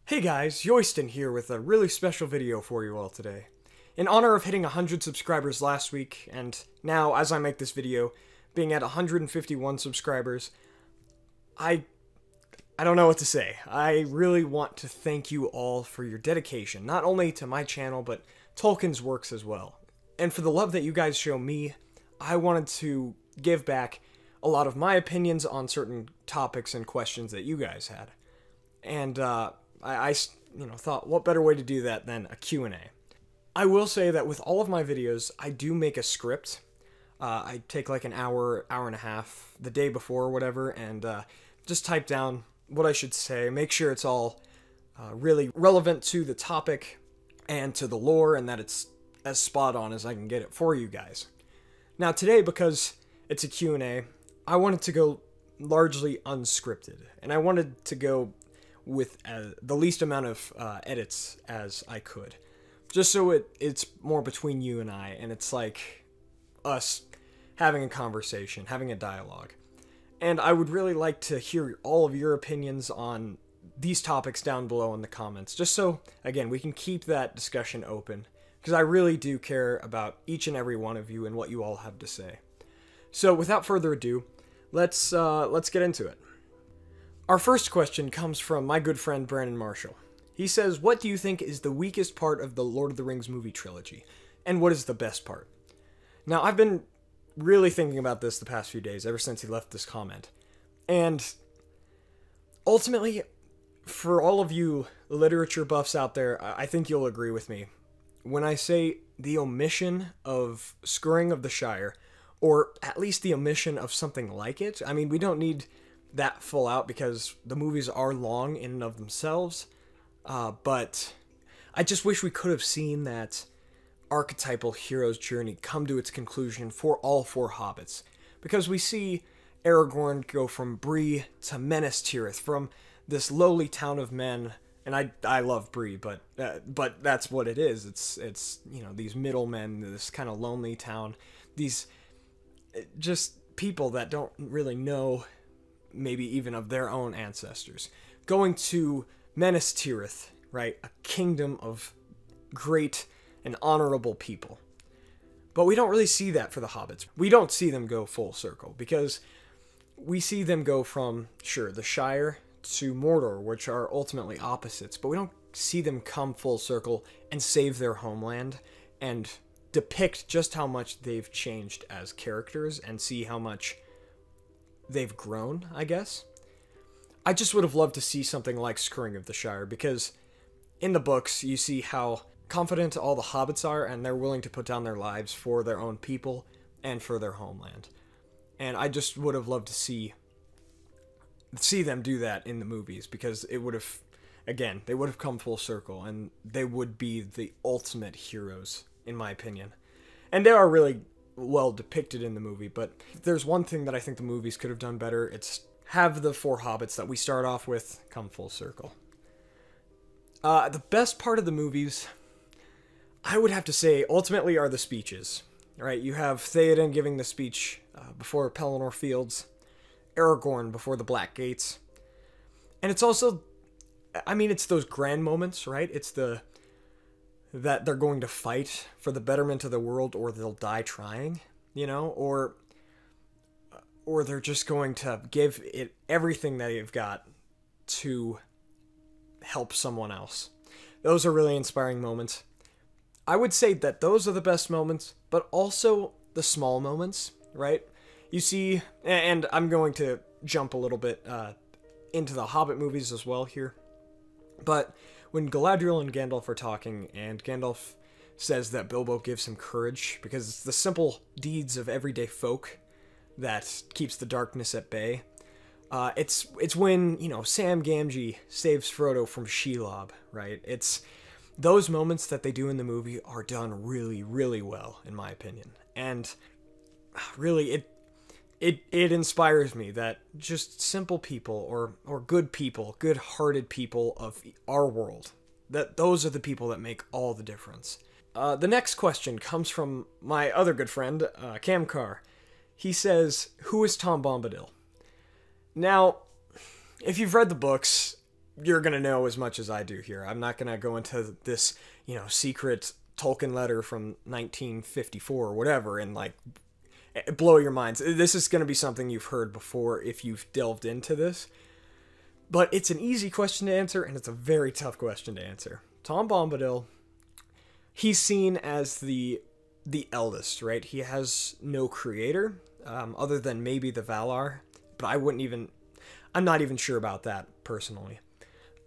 Hey guys, Yoiston here with a really special video for you all today. In honor of hitting 100 subscribers last week, and now, as I make this video, being at 151 subscribers, I don't know what to say. I really want to thank you all for your dedication, not only to my channel, but Tolkien's works as well. And for the love that you guys show me, I wanted to give back a lot of my opinions on certain topics and questions that you guys had. And, I thought, what better way to do that than a Q&A? I will say that with all of my videos, I do make a script. I take like an hour and a half the day before or whatever, and just type down what I should say, make sure it's all really relevant to the topic and to the lore, and that it's as spot on as I can get it for you guys. Now today, because it's a Q&A, I wanted to go largely unscripted, and I wanted to go with the least amount of edits as I could. Just so it's more between you and I, and it's like us having a conversation, having a dialogue. And I would really like to hear all of your opinions on these topics down below in the comments, just so, again, we can keep that discussion open, because I really do care about each and every one of you and what you all have to say. So without further ado, let's get into it. Our first question comes from my good friend Brandon Marshall. He says, what do you think is the weakest part of the Lord of the Rings movie trilogy? And what is the best part? Now, I've been really thinking about this the past few days, ever since he left this comment. And ultimately, for all of you literature buffs out there, I think you'll agree with me when I say the omission of Scouring of the Shire, or at least the omission of something like it. I mean, we don't need that full out because the movies are long in and of themselves, but I just wish we could have seen that archetypal hero's journey come to its conclusion for all four hobbits, because we see Aragorn go from Bree to Minas Tirith, from this lowly town of men, and I love Bree, but that's what it is. It's you know, these middlemen, this kind of lonely town, these just people that don't really know maybe even of their own ancestors, going to Minas Tirith, right? A kingdom of great and honorable people. But we don't really see that for the hobbits. We don't see them go full circle, because we see them go from, sure, the Shire to Mordor, which are ultimately opposites, but we don't see them come full circle and save their homeland and depict just how much they've changed as characters and see how much they've grown, I guess. I just would have loved to see something like Scouring of the Shire, because in the books you see how confident all the hobbits are, and they're willing to put down their lives for their own people and for their homeland. And I just would have loved to see them do that in the movies, because it would have, again, they would have come full circle, and they would be the ultimate heroes, in my opinion. And they are really well depicted in the movie, but if there's one thing that I think the movies could have done better, it's have the four hobbits that we start off with come full circle. The best part of the movies, I would have to say, ultimately are the speeches. Right? You have Theoden giving the speech before Pelennor Fields, Aragorn before the Black Gates, and it's also, I mean, it's those grand moments, right? It's that they're going to fight for the betterment of the world, or they'll die trying, you know, or they're just going to give it everything that they've got to help someone else. Those are really inspiring moments. I would say that those are the best moments, but also the small moments, right? You see, and I'm going to jump a little bit into the Hobbit movies as well here, but when Galadriel and Gandalf are talking, and Gandalf says that Bilbo gives him courage because it's the simple deeds of everyday folk that keeps the darkness at bay. It's when, you know, Sam Gamgee saves Frodo from Shelob, right? It's those moments that they do in the movie are done really, really well, in my opinion. And really, it inspires me that just simple people, or good people, good-hearted people of our world, that those are the people that make all the difference. The next question comes from my other good friend, Cam Carr. He says, who is Tom Bombadil? Now, if you've read the books, you're gonna know as much as I do here. I'm not gonna go into this, secret Tolkien letter from 1954 or whatever and, like, blow your minds. This is gonna be something you've heard before if you've delved into this. But it's an easy question to answer, and it's a very tough question to answer. Tom Bombadil, he's seen as the eldest, right? He has no creator, other than maybe the Valar, but I'm not even sure about that, personally.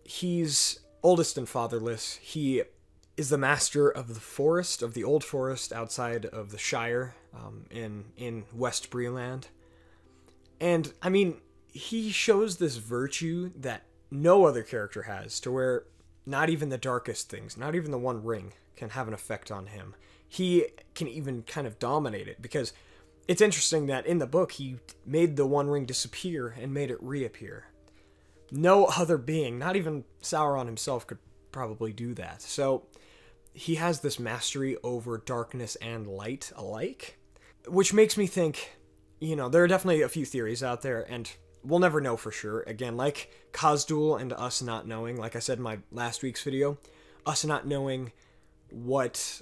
He's oldest and fatherless. He is the master of the forest, of the old forest outside of the Shire, in West Breland. And, I mean, he shows this virtue that no other character has, to where not even the darkest things, not even the One Ring, can have an effect on him. He can even kind of dominate it, because it's interesting that in the book he made the One Ring disappear and made it reappear. No other being, not even Sauron himself, could probably do that. So he has this mastery over darkness and light alike, which makes me think, there are definitely a few theories out there, and we'll never know for sure. Again, like Khazad-dûl and us not knowing, like I said in my last week's video, us not knowing what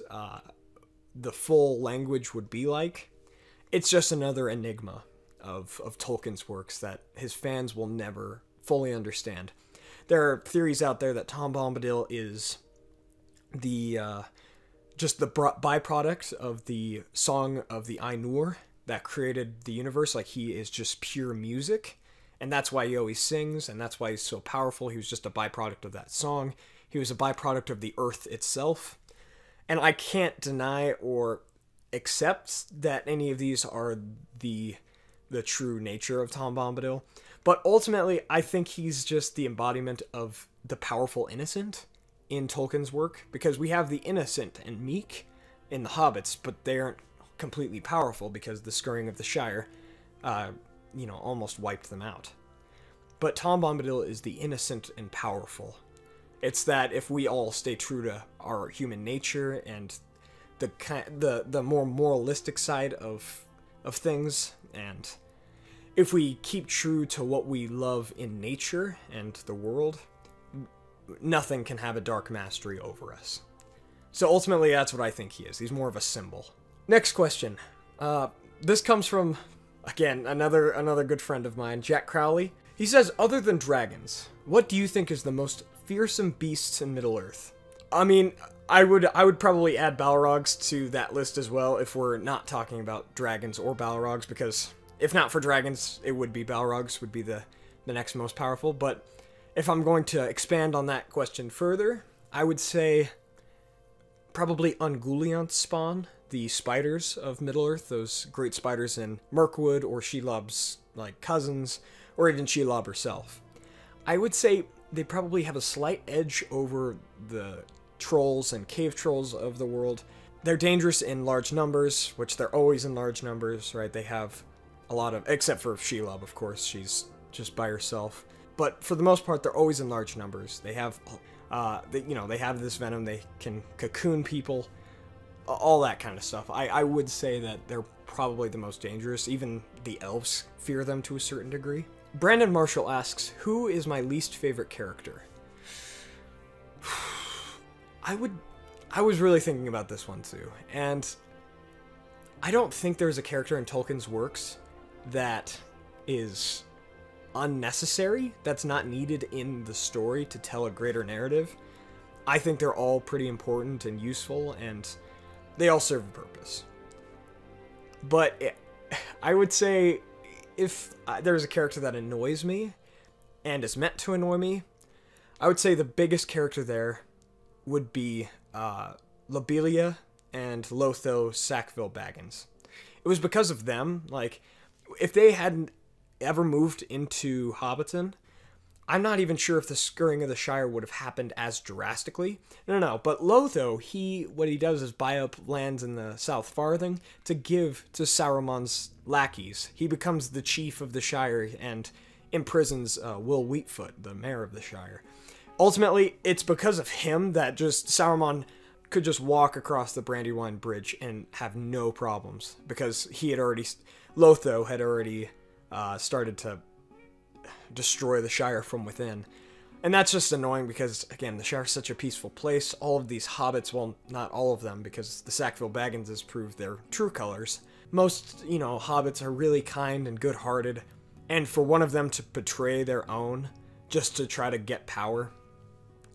the full language would be like, it's just another enigma of Tolkien's works that his fans will never fully understand. There are theories out there that Tom Bombadil is just the byproduct of the song of the Ainur that created the universe. Like, he is just pure music, and that's why he always sings, and that's why he's so powerful. He was just a byproduct of that song. He was a byproduct of the earth itself. And I can't deny or accept that any of these are the true nature of Tom Bombadil. But ultimately, I think he's just the embodiment of the powerful innocent in Tolkien's work, because we have the innocent and meek in the Hobbits, but they aren't completely powerful because the scurrying of the Shire, almost wiped them out. But Tom Bombadil is the innocent and powerful. It's that if we all stay true to our human nature and the more moralistic side of things, and if we keep true to what we love in nature and the world, nothing can have a dark mastery over us. So ultimately, that's what I think he is. He's more of a symbol. Next question. This comes from, again, another good friend of mine, Jack Crowley. He says, other than dragons, what do you think is the most fearsome beasts in Middle-earth? I mean, I would probably add Balrogs to that list as well if we're not talking about dragons or Balrogs, because if not for dragons, it would be Balrogs would be the next most powerful. But if I'm going to expand on that question further, I would say probably Ungoliant's spawn, the spiders of Middle-earth, those great spiders in Mirkwood, or Shelob's like cousins, or even Shelob herself. I would say they probably have a slight edge over the trolls and cave trolls of the world. They're dangerous in large numbers, which they're always in large numbers, right? They have a lot of, except for Shelob, of course, she's just by herself. But for the most part, they're always in large numbers. They have, they have this venom. They can cocoon people, all that kind of stuff. I would say that they're probably the most dangerous. Even the elves fear them to a certain degree. Brandon Marshall asks, who is my least favorite character? I was really thinking about this one too, and I don't think there's a character in Tolkien's works that is unnecessary, that's not needed in the story to tell a greater narrative. I think they're all pretty important and useful, and they all serve a purpose. But I would say if there's a character that annoys me and is meant to annoy me, I would say the biggest character there would be Lobelia and Lotho Sackville Baggins. It was because of them. Like, if they hadn't ever moved into Hobbiton, I'm not even sure if the scurrying of the Shire would have happened as drastically. No. But Lotho, what he does is buy up lands in the South Farthing to give to Saruman's lackeys. He becomes the chief of the Shire and imprisons Will Wheatfoot, the mayor of the Shire. Ultimately, it's because of him that just Saruman could just walk across the Brandywine Bridge and have no problems, because Lotho had already started to destroy the Shire from within. And that's just annoying because, again, the Shire is such a peaceful place. All of these hobbits, well, not all of them, because the Sackville Baggins has proved their true colors. Most, you know, hobbits are really kind and good-hearted, and for one of them to betray their own just to try to get power,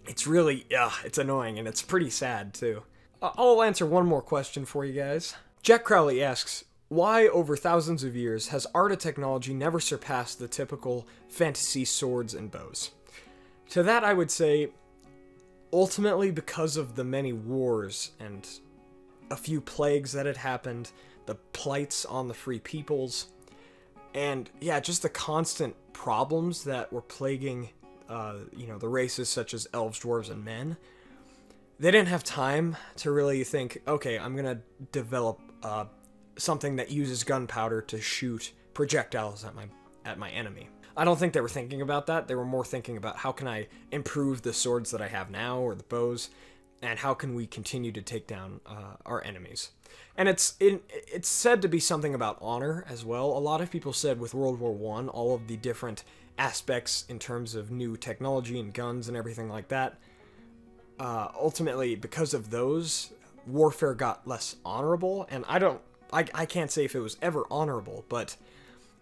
it's really, it's annoying, and it's pretty sad, too. I'll answer one more question for you guys. Jack Crowley asks, why, over thousands of years, has art and technology never surpassed the typical fantasy swords and bows? To that, I would say, ultimately because of the many wars and a few plagues that had happened, the plights on the free peoples, and, yeah, just the constant problems that were plaguing, you know, the races such as elves, dwarves, and men. They didn't have time to really think, okay, I'm gonna develop something that uses gunpowder to shoot projectiles at my enemy. I don't think they were thinking about that. They were more thinking about how can I improve the swords that I have now, or the bows, and how can we continue to take down our enemies. And it's said to be something about honor as well. A lot of people said with World War I, all of the different aspects in terms of new technology and guns and everything like that, ultimately, because of those, warfare got less honorable, and I can't say if it was ever honorable, but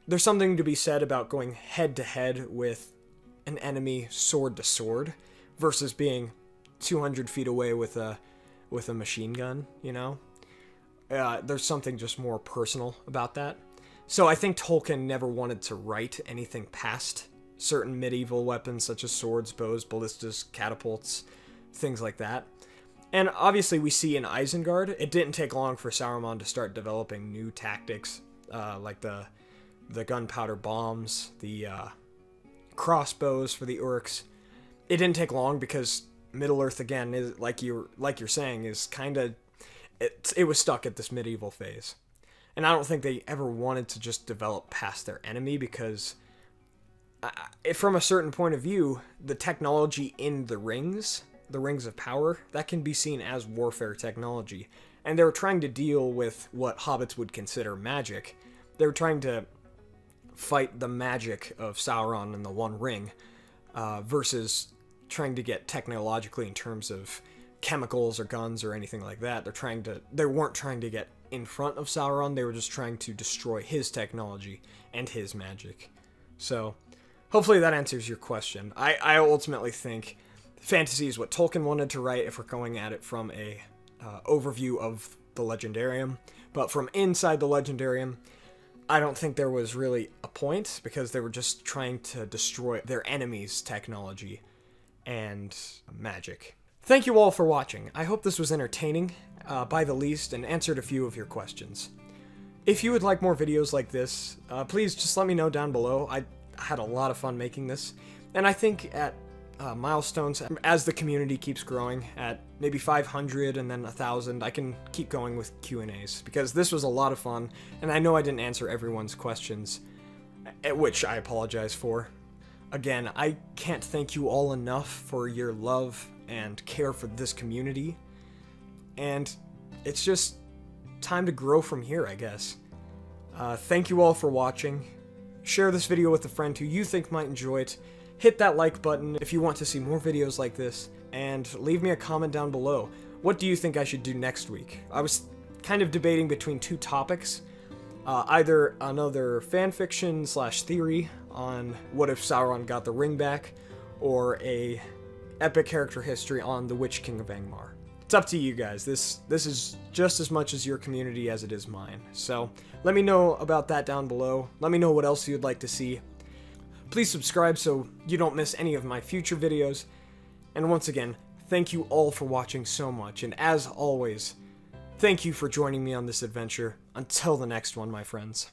there's something to be said about going head-to-head with an enemy sword-to-sword versus being 200 feet away with a machine gun, you know? There's something just more personal about that. So I think Tolkien never wanted to write anything past certain medieval weapons such as swords, bows, ballistas, catapults, things like that. And obviously we see in Isengard, it didn't take long for Saruman to start developing new tactics, like the gunpowder bombs, the crossbows for the orcs. It didn't take long because Middle-earth, again, is like you're saying, is kind of it was stuck at this medieval phase. And I don't think they ever wanted to just develop past their enemy because from a certain point of view, the technology in the rings of power, that can be seen as warfare technology. And they were trying to deal with what hobbits would consider magic. They were trying to fight the magic of Sauron and the One Ring, versus trying to get technologically in terms of chemicals or guns or anything like that. They weren't trying to get in front of Sauron, they were just trying to destroy his technology and his magic. So, hopefully that answers your question. I ultimately think fantasy is what Tolkien wanted to write if we're going at it from a overview of the Legendarium, but from inside the Legendarium, I don't think there was really a point, because they were just trying to destroy their enemies' technology and magic. Thank you all for watching. I hope this was entertaining, by the least, and answered a few of your questions. If you would like more videos like this, please just let me know down below. I had a lot of fun making this, and I think at milestones, as the community keeps growing, at maybe 500 and then 1,000, I can keep going with Q&As, because this was a lot of fun, and I know I didn't answer everyone's questions, which I apologize for. Again, I can't thank you all enough for your love and care for this community, and it's just time to grow from here, I guess. Thank you all for watching. Share this video with a friend who you think might enjoy it. Hit that like button if you want to see more videos like this, and leave me a comment down below. What do you think I should do next week? I was kind of debating between two topics. Either another fanfiction / theory on what if Sauron got the ring back, or a epic character history on the Witch King of Angmar. It's up to you guys. This is just as much as your community as it is mine. So let me know about that down below. Let me know what else you'd like to see. Please subscribe so you don't miss any of my future videos. And once again, thank you all for watching so much. And as always, thank you for joining me on this adventure. Until the next one, my friends.